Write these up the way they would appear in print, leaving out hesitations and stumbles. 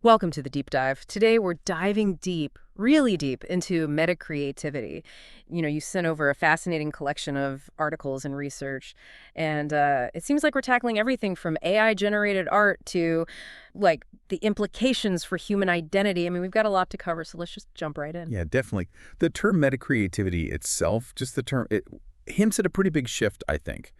Welcome to the deep dive. Today we're diving deep, really deep, into metacreativity. You sent over a fascinating collection of articles and research, and it seems like we're tackling everything from AI-generated art to, like, the implications for human identity. I mean, we've got a lot to cover, so let's just jump right in. Yeah, definitely. The term metacreativity itself, just the term, it hints at a pretty big shift, I think.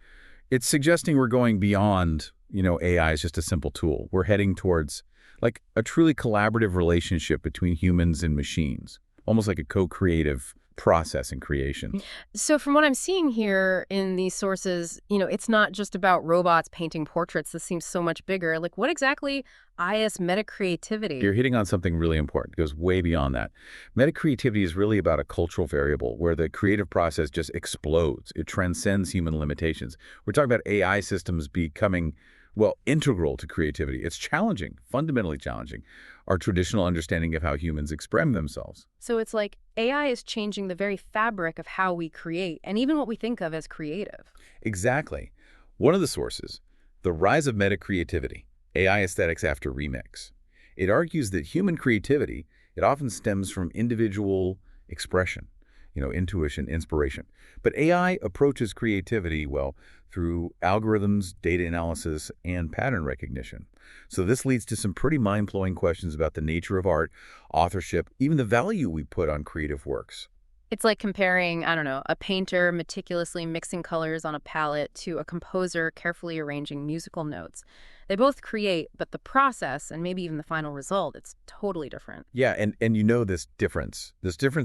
It's suggesting we're going beyond, AI is just a simple tool. We're heading towards like a truly collaborative relationship between humans and machines, almost like a co-creative process in creation. So from what I'm seeing here in these sources, it's not just about robots painting portraits. This seems so much bigger. Like, what exactly is metacreativity? You're hitting on something really important. It goes way beyond that. Metacreativity is really about a cultural variable where the creative process just explodes. It transcends human limitations. We're talking about AI systems becoming, well, integral to creativity. It's challenging, fundamentally challenging, our traditional understanding of how humans express themselves. So it's like AI is changing the very fabric of how we create and even what we think of as creative. Exactly. One of the sources, The Rise of Metacreativity, AI Aesthetics After Remix. It argues that human creativity, it often stems from individual expression, intuition, inspiration. But AI approaches creativity, well, through algorithms, data analysis, and pattern recognition. So this leads to some pretty mind-blowing questions about the nature of art, authorship, even the value we put on creative works. It's like comparing, I don't know, a painter meticulously mixing colors on a palette to a composer carefully arranging musical notes. They both create, but the process and maybe even the final result, it's totally different. Yeah, and this difference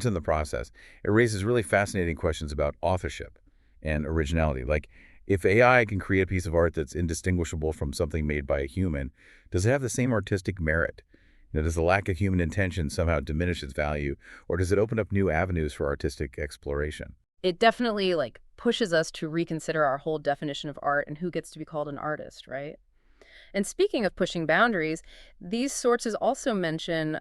in the process, it raises really fascinating questions about authorship and originality. Like, if AI can create a piece of art that's indistinguishable from something made by a human, does it have the same artistic merit? Does the lack of human intention somehow diminish its value, or does it open up new avenues for artistic exploration? It definitely pushes us to reconsider our whole definition of art and who gets to be called an artist, right? And speaking of pushing boundaries, these sources also mention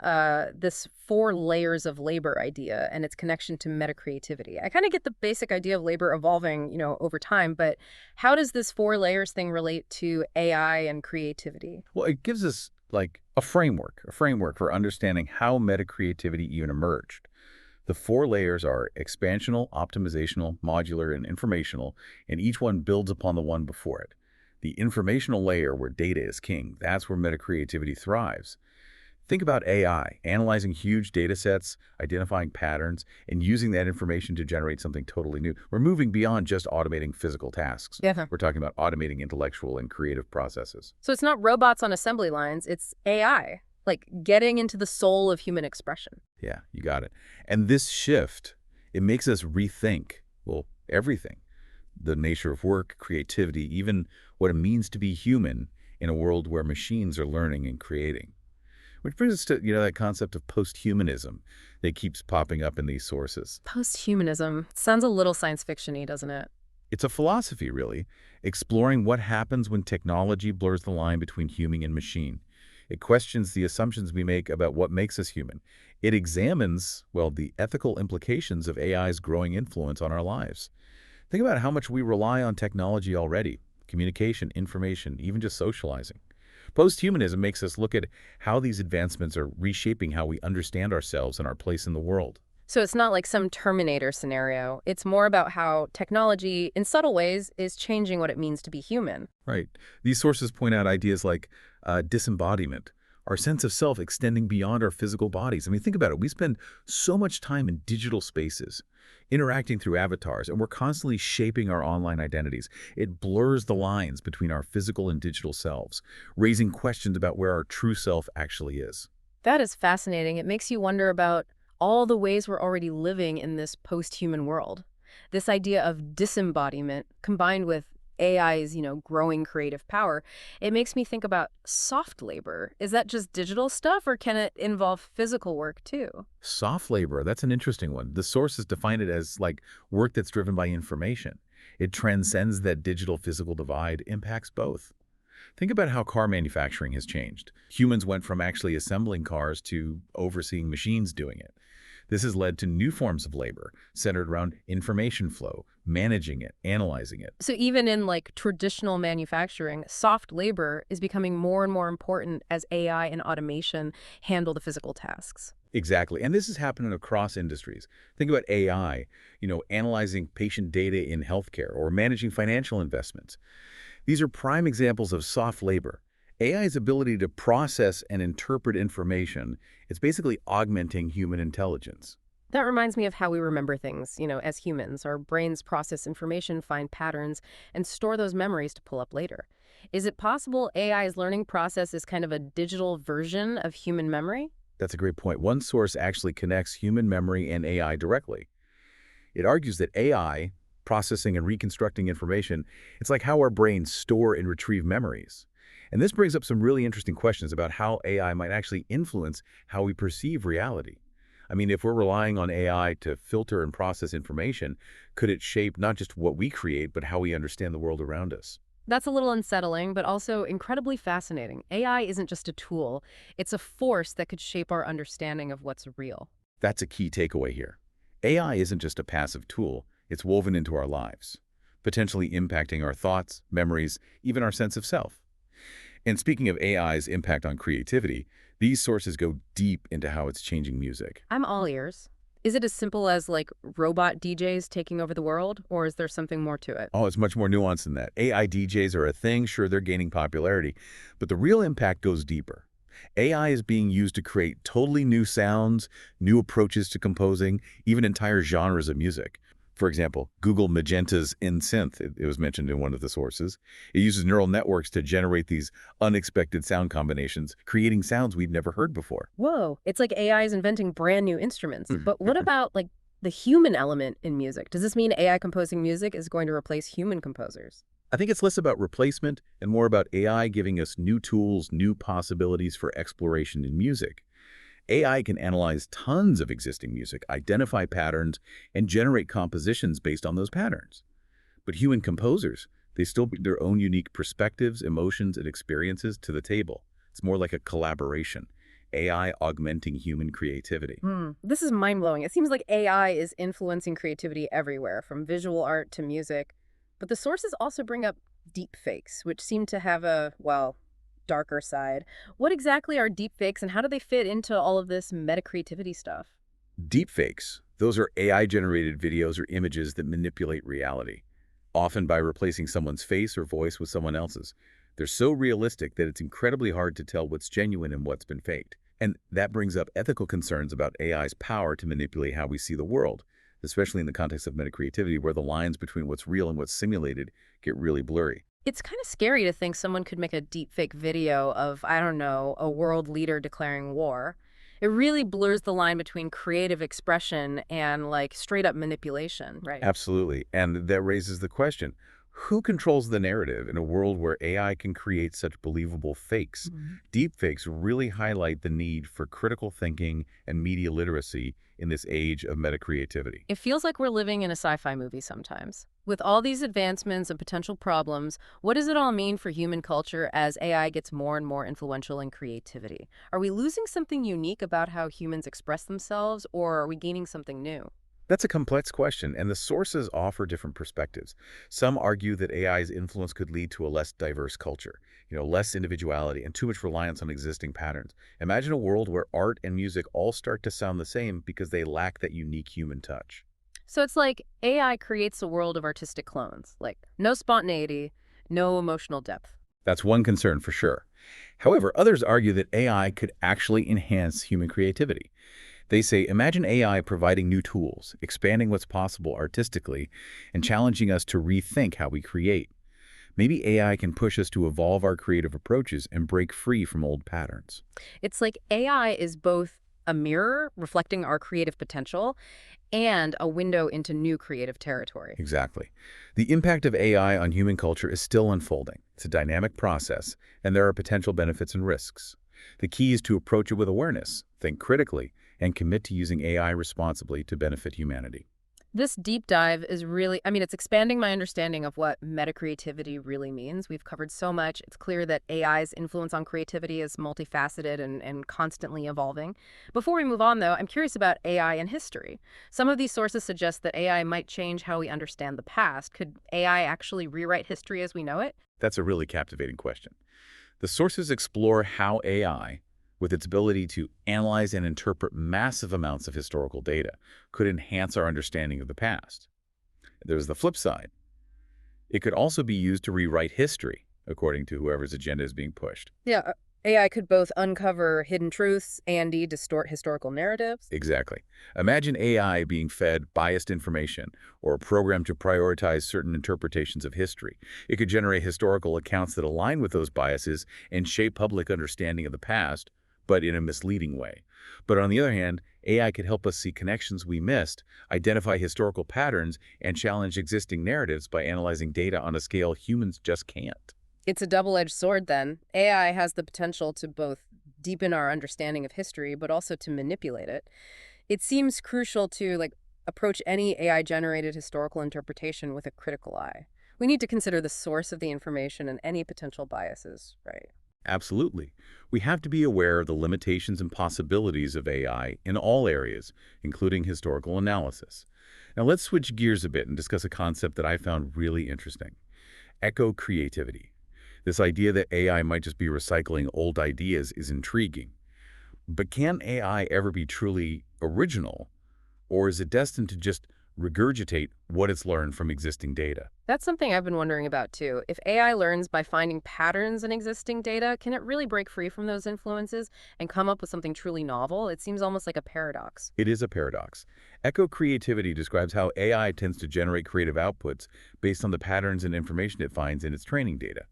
this four layers of labor idea and its connection to metacreativity. I kind of get the basic idea of labor evolving, over time, but how does this four layers thing relate to AI and creativity? Well, it gives us like a framework for understanding how metacreativity even emerged. The four layers are expansional, optimizational, modular, and informational, and each one builds upon the one before it. The informational layer, where data is king, that's where metacreativity thrives. Think about AI, analyzing huge data sets, identifying patterns, and using that information to generate something totally new. We're moving beyond just automating physical tasks. Yeah. We're talking about automating intellectual and creative processes. So it's not robots on assembly lines, it's AI, like getting into the soul of human expression. Yeah, you got it. And this shift, it makes us rethink, well, everything. The nature of work, creativity, even what it means to be human in a world where machines are learning and creating. Which brings us to, that concept of post-humanism that keeps popping up in these sources. Posthumanism sounds a little science fiction-y, doesn't it? It's a philosophy, really, exploring what happens when technology blurs the line between human and machine. It questions the assumptions we make about what makes us human. It examines, well, the ethical implications of AI's growing influence on our lives. Think about how much we rely on technology already: communication, information, even just socializing. Posthumanism makes us look at how these advancements are reshaping how we understand ourselves and our place in the world. So it's not like some Terminator scenario. It's more about how technology, in subtle ways, is changing what it means to be human. Right. These sources point out ideas like disembodiment, our sense of self extending beyond our physical bodies. I mean, think about it. We spend so much time in digital spaces, interacting through avatars, and we're constantly shaping our online identities. It blurs the lines between our physical and digital selves, raising questions about where our true self actually is. That is fascinating. It makes you wonder about all the ways we're already living in this post-human world. This idea of disembodiment combined with AI's, growing creative power, it makes me think about soft labor. Is that just digital stuff or can it involve physical work too? Soft labor, that's an interesting one. The sources define it as like work that's driven by information. It transcends that digital-physical divide, impacts both. Think about how car manufacturing has changed. Humans went from actually assembling cars to overseeing machines doing it. This has led to new forms of labor centered around information flow, managing it, analyzing it. So even in like traditional manufacturing, soft labor is becoming more and more important as AI and automation handle the physical tasks. Exactly. And this is happening across industries. Think about AI, analyzing patient data in healthcare or managing financial investments. These are prime examples of soft labor. AI's ability to process and interpret information is basically augmenting human intelligence. That reminds me of how we remember things, as humans. Our brains process information, find patterns, and store those memories to pull up later. Is it possible AI's learning process is kind of a digital version of human memory? That's a great point. One source actually connects human memory and AI directly. It argues that AI, processing and reconstructing information, it's like how our brains store and retrieve memories. And this brings up some really interesting questions about how AI might actually influence how we perceive reality. I mean, if we're relying on AI to filter and process information, could it shape not just what we create, but how we understand the world around us? That's a little unsettling, but also incredibly fascinating. AI isn't just a tool, it's a force that could shape our understanding of what's real. That's a key takeaway here. AI isn't just a passive tool, it's woven into our lives, potentially impacting our thoughts, memories, even our sense of self. And speaking of AI's impact on creativity, these sources go deep into how it's changing music. I'm all ears. Is it as simple as like robot DJs taking over the world, or is there something more to it? Oh, it's much more nuanced than that. AI DJs are a thing, sure, they're gaining popularity, but the real impact goes deeper. AI is being used to create totally new sounds, new approaches to composing, even entire genres of music. For example, Google Magenta's InSynth, it was mentioned in one of the sources. It uses neural networks to generate these unexpected sound combinations, creating sounds we've never heard before. Whoa, it's like AI is inventing brand new instruments. Mhm. But what about like the human element in music? Does this mean AI composing music is going to replace human composers? I think it's less about replacement and more about AI giving us new tools, new possibilities for exploration in music. AI can analyze tons of existing music, identify patterns, and generate compositions based on those patterns. But human composers, they still bring their own unique perspectives, emotions, and experiences to the table. It's more like a collaboration, AI augmenting human creativity. This is mind-blowing. It seems like AI is influencing creativity everywhere, from visual art to music. But the sources also bring up deep fakes, which seem to have a, well, darker side. What exactly are deep fakes and how do they fit into all of this metacreativity stuff? Deepfakes, those are AI-generated videos or images that manipulate reality, often by replacing someone's face or voice with someone else's. They're so realistic that it's incredibly hard to tell what's genuine and what's been faked. And that brings up ethical concerns about AI's power to manipulate how we see the world, especially in the context of metacreativity, where the lines between what's real and what's simulated get really blurry. It's kind of scary to think someone could make a deepfake video of, I don't know, a world leader declaring war. It really blurs the line between creative expression and like straight up manipulation, right? Absolutely. And that raises the question, who controls the narrative in a world where AI can create such believable fakes? Mhm. Deepfakes really highlight the need for critical thinking and media literacy in this age of metacreativity. It feels like we're living in a sci-fi movie sometimes. With all these advancements and potential problems, what does it all mean for human culture as AI gets more and more influential in creativity? Are we losing something unique about how humans express themselves, or are we gaining something new? That's a complex question, and the sources offer different perspectives. Some argue that AI's influence could lead to a less diverse culture, less individuality and too much reliance on existing patterns. Imagine a world where art and music all start to sound the same because they lack that unique human touch. So it's like AI creates a world of artistic clones, like no spontaneity, no emotional depth. That's one concern for sure. However, others argue that AI could actually enhance human creativity. They say, imagine AI providing new tools, expanding what's possible artistically, and challenging us to rethink how we create. Maybe AI can push us to evolve our creative approaches and break free from old patterns. It's like AI is both a mirror reflecting our creative potential and a window into new creative territory. Exactly. The impact of AI on human culture is still unfolding. It's a dynamic process, and there are potential benefits and risks. The key is to approach it with awareness, think critically, and commit to using AI responsibly to benefit humanity. This deep dive is really, I mean, it's expanding my understanding of what metacreativity really means. We've covered so much. It's clear that AI's influence on creativity is multifaceted and constantly evolving. Before we move on, though, I'm curious about AI and history. Some of these sources suggest that AI might change how we understand the past. Could AI actually rewrite history as we know it? That's a really captivating question. The sources explore how AI, with its ability to analyze and interpret massive amounts of historical data, could enhance our understanding of the past. There's the flip side. It could also be used to rewrite history, according to whoever's agenda is being pushed. Yeah, AI could both uncover hidden truths and distort historical narratives. Exactly. Imagine AI being fed biased information or programmed to prioritize certain interpretations of history. It could generate historical accounts that align with those biases and shape public understanding of the past, but in a misleading way. But on the other hand, AI could help us see connections we missed, identify historical patterns, and challenge existing narratives by analyzing data on a scale humans just can't. It's a double-edged sword then. AI has the potential to both deepen our understanding of history, but also to manipulate it. It seems crucial to approach any AI-generated historical interpretation with a critical eye. We need to consider the source of the information and any potential biases, right? Absolutely. We have to be aware of the limitations and possibilities of AI in all areas, including historical analysis. Now let's switch gears a bit and discuss a concept that I found really interesting: echo creativity. This idea that AI might just be recycling old ideas is intriguing. But can AI ever be truly original, or is it destined to just regurgitate what it's learned from existing data? That's something I've been wondering about too. If AI learns by finding patterns in existing data, can it really break free from those influences and come up with something truly novel? It seems almost like a paradox. It is a paradox. Echo creativity describes how AI tends to generate creative outputs based on the patterns and information it finds in its training data.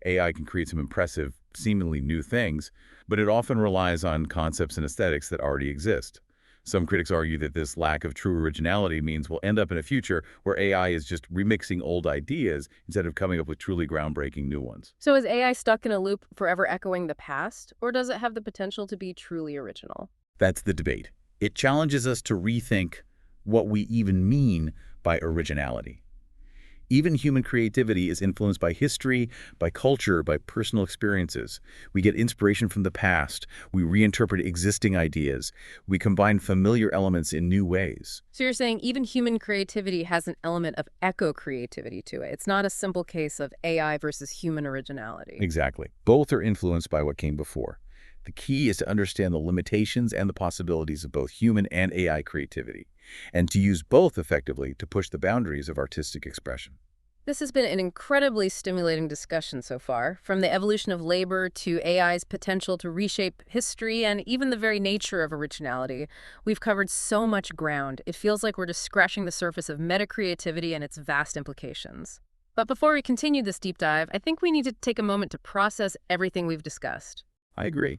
AI can create some impressive, seemingly new things, but it often relies on concepts and aesthetics that already exist. Some critics argue that this lack of true originality means we'll end up in a future where AI is just remixing old ideas instead of coming up with truly groundbreaking new ones. So is AI stuck in a loop forever echoing the past, or does it have the potential to be truly original? That's the debate. It challenges us to rethink what we even mean by originality. Even human creativity is influenced by history, by culture, by personal experiences. We get inspiration from the past. We reinterpret existing ideas. We combine familiar elements in new ways. So you're saying even human creativity has an element of echo creativity to it. It's not a simple case of AI versus human originality. Exactly. Both are influenced by what came before. The key is to understand the limitations and the possibilities of both human and AI creativity, and to use both effectively to push the boundaries of artistic expression. This has been an incredibly stimulating discussion so far, from the evolution of labor to AI's potential to reshape history and even the very nature of originality. We've covered so much ground. It feels like we're just scratching the surface of metacreativity and its vast implications. But before we continue this deep dive, I think we need to take a moment to process everything we've discussed. I agree.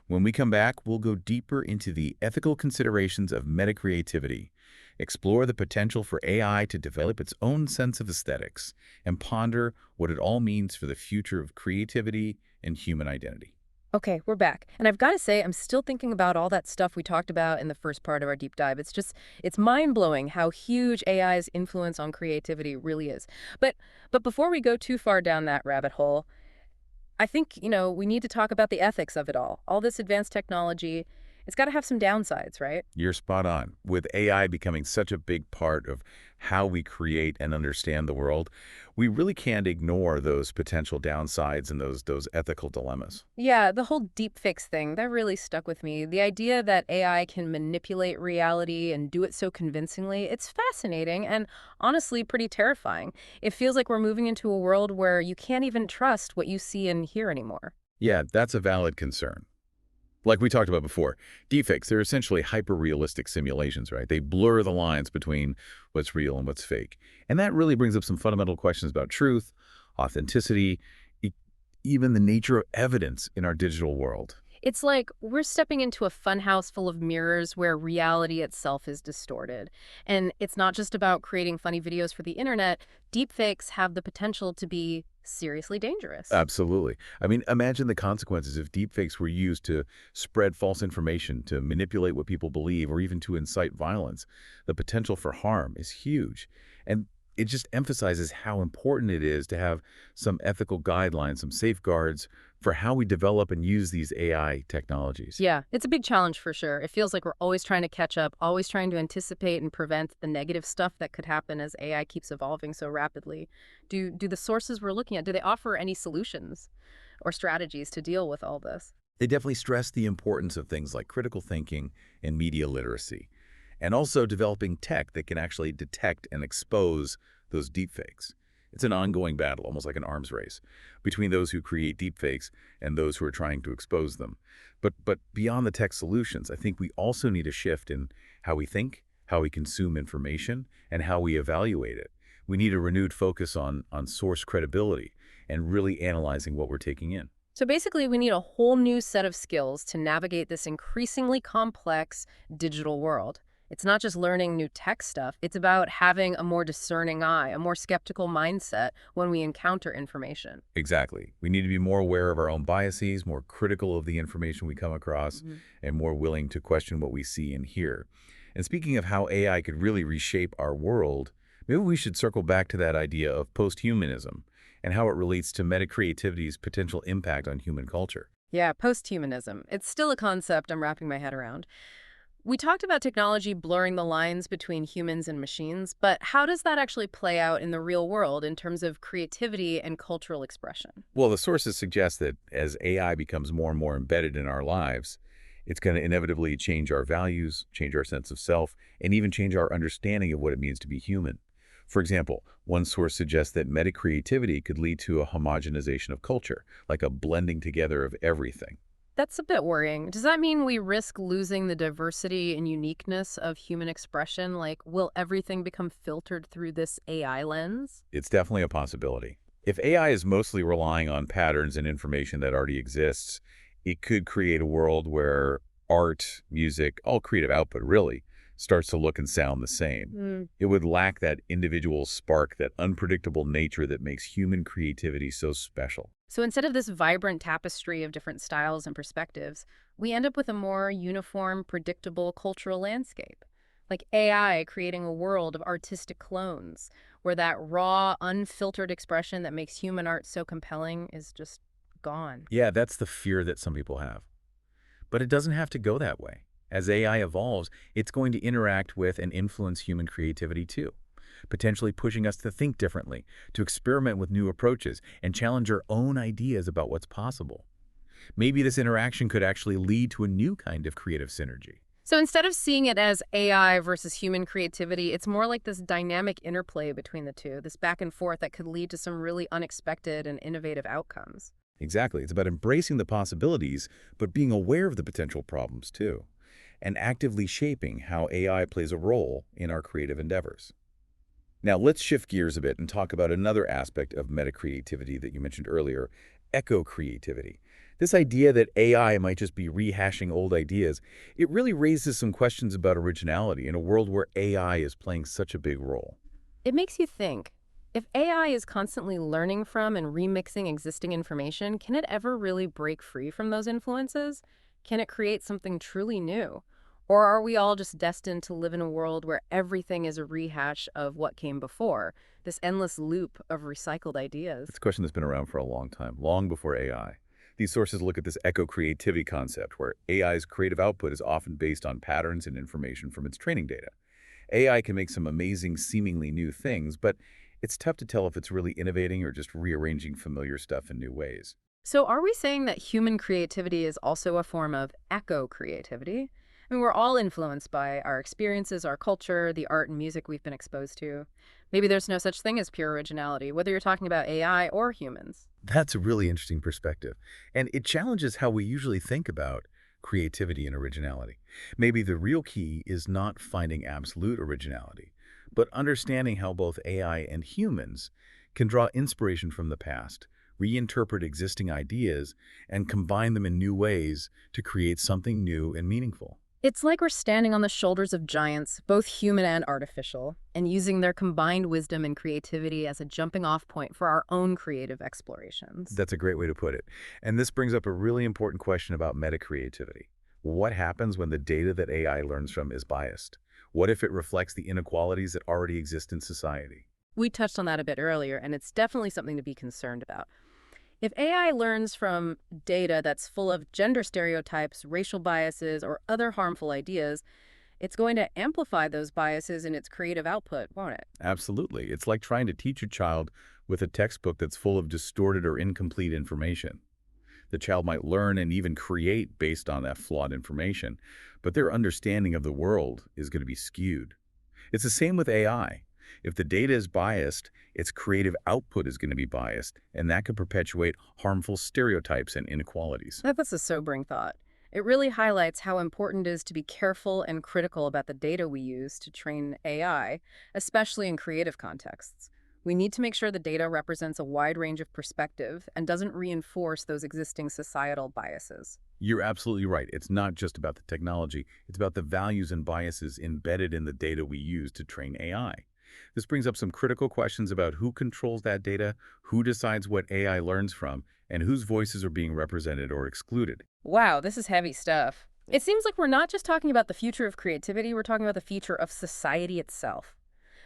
When we come back, we'll go deeper into the ethical considerations of metacreativity, explore the potential for AI to develop its own sense of aesthetics, and ponder what it all means for the future of creativity and human identity. Okay, we're back. And I've got to say, I'm still thinking about all that stuff we talked about in the first part of our deep dive. It's mind-blowing how huge AI's influence on creativity really is. But before we go too far down that rabbit hole, I think, we need to talk about the ethics of it all. All this advanced technology, it's got to have some downsides, right? You're spot on. With AI becoming such a big part of how we create and understand the world, we really can't ignore those potential downsides and those ethical dilemmas. Yeah, the whole deepfakes thing, that really stuck with me. The idea that AI can manipulate reality and do it so convincingly, it's fascinating and honestly pretty terrifying. It feels like we're moving into a world where you can't even trust what you see and hear anymore. Yeah, that's a valid concern. Like we talked about before, deepfakes, they're essentially hyper-realistic simulations, right? They blur the lines between what's real and what's fake. And that really brings up some fundamental questions about truth, authenticity, e- even the nature of evidence in our digital world. It's like we're stepping into a funhouse full of mirrors where reality itself is distorted. And it's not just about creating funny videos for the internet. Deepfakes have the potential to be seriously dangerous. Absolutely. I mean, imagine the consequences if deepfakes were used to spread false information, to manipulate what people believe, or even to incite violence. The potential for harm is huge. And it just emphasizes how important it is to have some ethical guidelines, some safeguards for how we develop and use these AI technologies. Yeah, it's a big challenge for sure. It feels like we're always trying to catch up, always trying to anticipate and prevent the negative stuff that could happen as AI keeps evolving so rapidly. Do the sources we're looking at, do they offer any solutions or strategies to deal with all this? They definitely stress the importance of things like critical thinking and media literacy, and also developing tech that can actually detect and expose those deepfakes. It's an ongoing battle, almost like an arms race, between those who create deepfakes and those who are trying to expose them. But beyond the tech solutions, I think we also need a shift in how we think, how we consume information, and how we evaluate it. We need a renewed focus on source credibility and really analyzing what we're taking in. So basically, we need a whole new set of skills to navigate this increasingly complex digital world. It's not just learning new tech stuff, it's about having a more discerning eye, a more skeptical mindset when we encounter information. Exactly. We need to be more aware of our own biases, more critical of the information we come across, Mhm. and more willing to question what we see and hear. And speaking of how AI could really reshape our world, maybe we should circle back to that idea of posthumanism and how it relates to metacreativity's potential impact on human culture. Yeah, posthumanism. It's still a concept I'm wrapping my head around. We talked about technology blurring the lines between humans and machines, but how does that actually play out in the real world in terms of creativity and cultural expression? Well, the sources suggest that as AI becomes more and more embedded in our lives, it's going to inevitably change our values, change our sense of self, and even change our understanding of what it means to be human. For example, one source suggests that metacreativity could lead to a homogenization of culture, like a blending together of everything. That's a bit worrying. Does that mean we risk losing the diversity and uniqueness of human expression? Like, will everything become filtered through this AI lens? It's definitely a possibility. If AI is mostly relying on patterns and information that already exists, it could create a world where art, music, all creative output really, starts to look and sound the same. Hmm. It would lack that individual spark, that unpredictable nature that makes human creativity so special. So instead of this vibrant tapestry of different styles and perspectives, we end up with a more uniform, predictable cultural landscape. Like AI creating a world of artistic clones, where that raw, unfiltered expression that makes human art so compelling is just gone. Yeah, that's the fear that some people have. But it doesn't have to go that way. As AI evolves, it's going to interact with and influence human creativity too, potentially pushing us to think differently, to experiment with new approaches, and challenge our own ideas about what's possible. Maybe this interaction could actually lead to a new kind of creative synergy. So instead of seeing it as AI versus human creativity, it's more like this dynamic interplay between the two, this back and forth that could lead to some really unexpected and innovative outcomes. Exactly. It's about embracing the possibilities, but being aware of the potential problems too, and actively shaping how AI plays a role in our creative endeavors. Now, let's shift gears a bit and talk about another aspect of metacreativity that you mentioned earlier, eco-creativity. This idea that AI might just be rehashing old ideas, it really raises some questions about originality in a world where AI is playing such a big role. It makes you think, if AI is constantly learning from and remixing existing information, can it ever really break free from those influences? Can it create something truly new? Or are we all just destined to live in a world where everything is a rehash of what came before, this endless loop of recycled It's ideas? a question that's been around for a long time, long before AI. These sources look at this eco-creativity concept, where AI's creative output is often based on patterns and information from its training data. AI can make some amazing, seemingly new things, but it's tough to tell if it's really innovating or just rearranging familiar stuff in new ways. So, are we saying that human creativity is also a form of echo creativity? I mean, we're all influenced by our experiences, our culture, the art and music we've been exposed to. Maybe there's no such thing as pure originality, whether you're talking about AI or humans. That's a really interesting perspective, and it challenges how we usually think about creativity and originality. Maybe the real key is not finding absolute originality, but understanding how both AI and humans can draw inspiration from the past, reinterpret existing ideas, and combine them in new ways to create something new and meaningful. It's like we're standing on the shoulders of giants, both human and artificial, and using their combined wisdom and creativity as a jumping-off point for our own creative explorations. That's a great way to put it. And this brings up a really important question about metacreativity. What happens when the data that AI learns from is biased? What if it reflects the inequalities that already exist in society? We touched on that a bit earlier, and it's definitely something to be concerned about. If AI learns from data that's full of gender stereotypes, racial biases, or other harmful ideas, it's going to amplify those biases in its creative output, won't it? Absolutely. It's like trying to teach a child with a textbook that's full of distorted or incomplete information. The child might learn and even create based on that flawed information, but their understanding of the world is going to be skewed. It's the same with AI. If the data is biased, its creative output is going to be biased, and that could perpetuate harmful stereotypes and inequalities. That's a sobering thought. It really highlights how important it is to be careful and critical about the data we use to train AI, especially in creative contexts. We need to make sure the data represents a wide range of perspective and doesn't reinforce those existing societal biases. You're absolutely right. It's not just about the technology. It's about the values and biases embedded in the data we use to train AI. This brings up some critical questions about who controls that data, who decides what AI learns from, and whose voices are being represented or excluded. Wow, this is heavy stuff. It seems like we're not just talking about the future of creativity, we're talking about the future of society itself.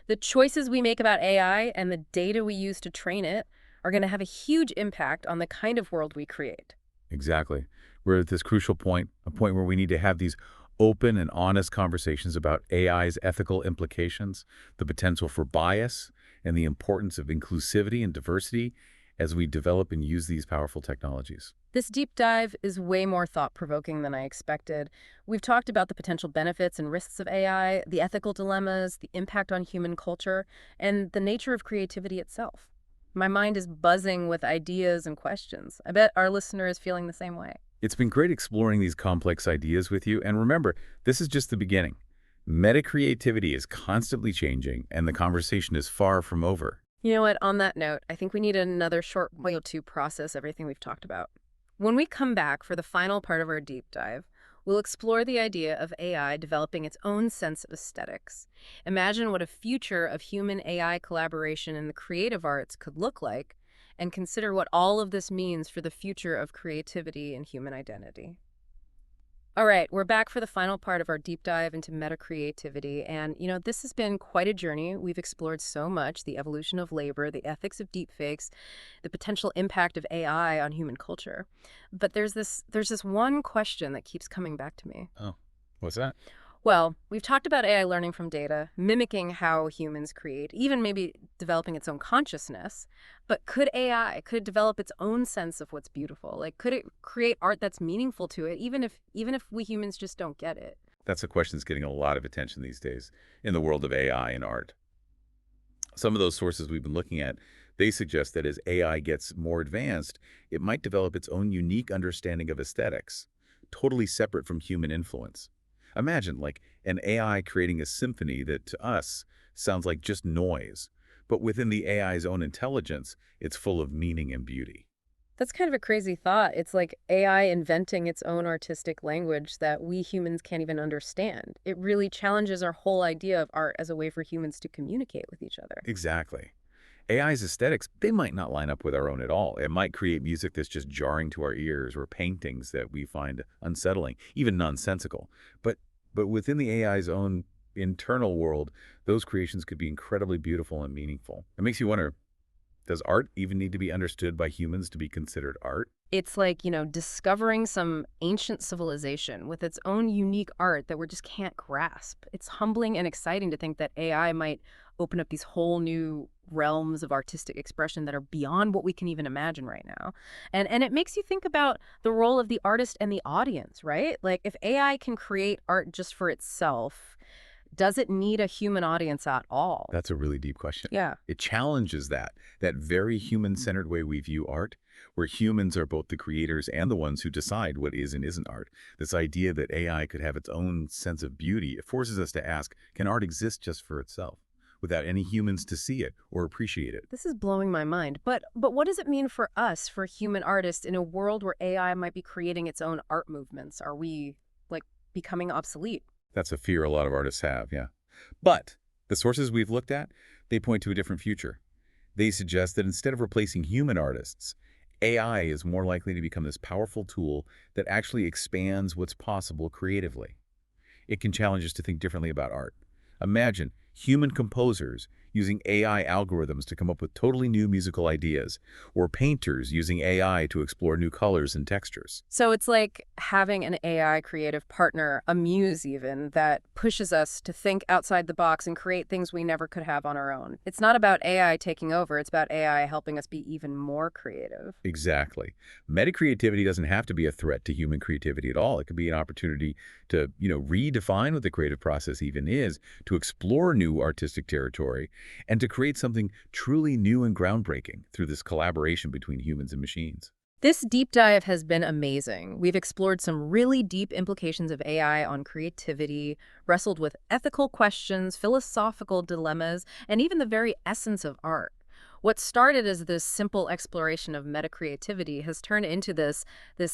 The choices we make about AI and the data we use to train it are going to have a huge impact on the kind of world we create. Exactly. We're at this crucial point, a point where we need to have these open and honest conversations about AI's ethical implications, the potential for bias, and the importance of inclusivity and diversity as we develop and use these powerful technologies. This deep dive is way more thought-provoking than I expected. We've talked about the potential benefits and risks of AI, the ethical dilemmas, the impact on human culture, and the nature of creativity itself. My mind is buzzing with ideas and questions. I bet our listener is feeling the same way. It's been great exploring these complex ideas with you, and remember, this is just the beginning. Metacreativity is constantly changing, and the conversation is far from over. You know what? On that note, I think we need another short while to process everything we've talked about. When we come back for the final part of our deep dive, we'll explore the idea of AI developing its own sense of aesthetics. Imagine what a future of human AI collaboration in the creative arts could look like, and consider what all of this means for the future of creativity and human identity. All right, we're back for the final part of our deep dive into metacreativity. And, this has been quite a journey. We've explored so much: the evolution of labor, the ethics of deepfakes, the potential impact of AI on human culture. But there's this one question that keeps coming back to me. Oh, what's that? Well, we've talked about AI learning from data, mimicking how humans create, even maybe developing its own consciousness. But could it develop its own sense of what's beautiful? Like, could it create art that's meaningful to it, even if we humans just don't get it? That's a question that's getting a lot of attention these days in the world of AI and art. Some of those sources we've been looking at, they suggest that as AI gets more advanced, it might develop its own unique understanding of aesthetics, totally separate from human influence. Imagine, like, an AI creating a symphony that, to us, sounds like just noise. But within the AI's own intelligence, it's full of meaning and beauty. That's kind of a crazy thought. It's like AI inventing its own artistic language that we humans can't even understand. It really challenges our whole idea of art as a way for humans to communicate with each other. Exactly. AI's aesthetics, they might not line up with our own at all. It might create music that's just jarring to our ears or paintings that we find unsettling, even nonsensical. But within the AI's own internal world, those creations could be incredibly beautiful and meaningful. It makes you wonder, does art even need to be understood by humans to be considered art? It's like, discovering some ancient civilization with its own unique art that we just can't grasp. It's humbling and exciting to think that AI might open up these whole new realms of artistic expression that are beyond what we can even imagine right now. And it makes you think about the role of the artist and the audience, right? Like, if AI can create art just for itself, does it need a human audience at all? That's a really deep question. Yeah. It challenges that very human-centered way we view art, where humans are both the creators and the ones who decide what is and isn't art. This idea that AI could have its own sense of beauty, it forces us to ask, can art exist just for itself, without any humans to see it or appreciate it? This is blowing my mind. But what does it mean for us, for human artists, in a world where AI might be creating its own art movements? Are we, like, becoming obsolete. That's a fear a lot of artists have, yeah. But the sources we've looked at, they point to a different future. They suggest that instead of replacing human artists, AI is more likely to become this powerful tool that actually expands what's possible creatively. It can challenge us to think differently about art. Imagine human composers using AI algorithms to come up with totally new musical ideas, or painters using AI to explore new colors and textures. So it's like having an AI creative partner, a muse even, that pushes us to think outside the box and create things we never could have on our own. It's not about AI taking over, it's about AI helping us be even more creative. Exactly. Metacreativity doesn't have to be a threat to human creativity at all. It could be an opportunity to, redefine what the creative process even is, to explore new artistic territory, and to create something truly new and groundbreaking through this collaboration between humans and machines. This deep dive has been amazing. We've explored some really deep implications of AI on creativity, wrestled with ethical questions, philosophical dilemmas, and even the very essence of art. What started as this simple exploration of metacreativity has turned into this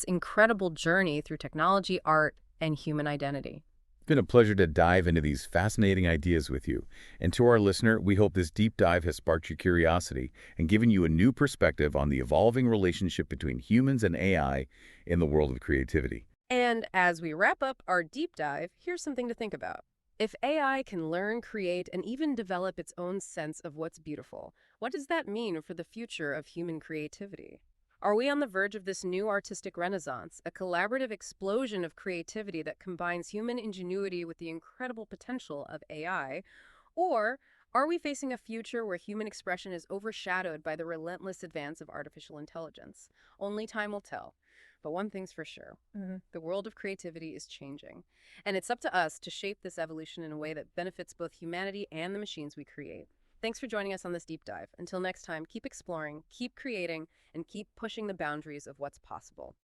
incredible journey through technology, art, and human identity. It's been a pleasure to dive into these fascinating ideas with you. And to our listener, we hope this deep dive has sparked your curiosity and given you a new perspective on the evolving relationship between humans and AI in the world of creativity. And as we wrap up our deep dive, here's something to think about. If AI can learn, create, and even develop its own sense of what's beautiful, what does that mean for the future of human creativity? Are we on the verge of this new artistic renaissance, a collaborative explosion of creativity that combines human ingenuity with the incredible potential of AI? Or are we facing a future where human expression is overshadowed by the relentless advance of artificial intelligence? Only time will tell. But one thing's for sure, the world of creativity is changing. And it's up to us to shape this evolution in a way that benefits both humanity and the machines we create. Thanks for joining us on this deep dive. Until next time, keep exploring, keep creating, and keep pushing the boundaries of what's possible.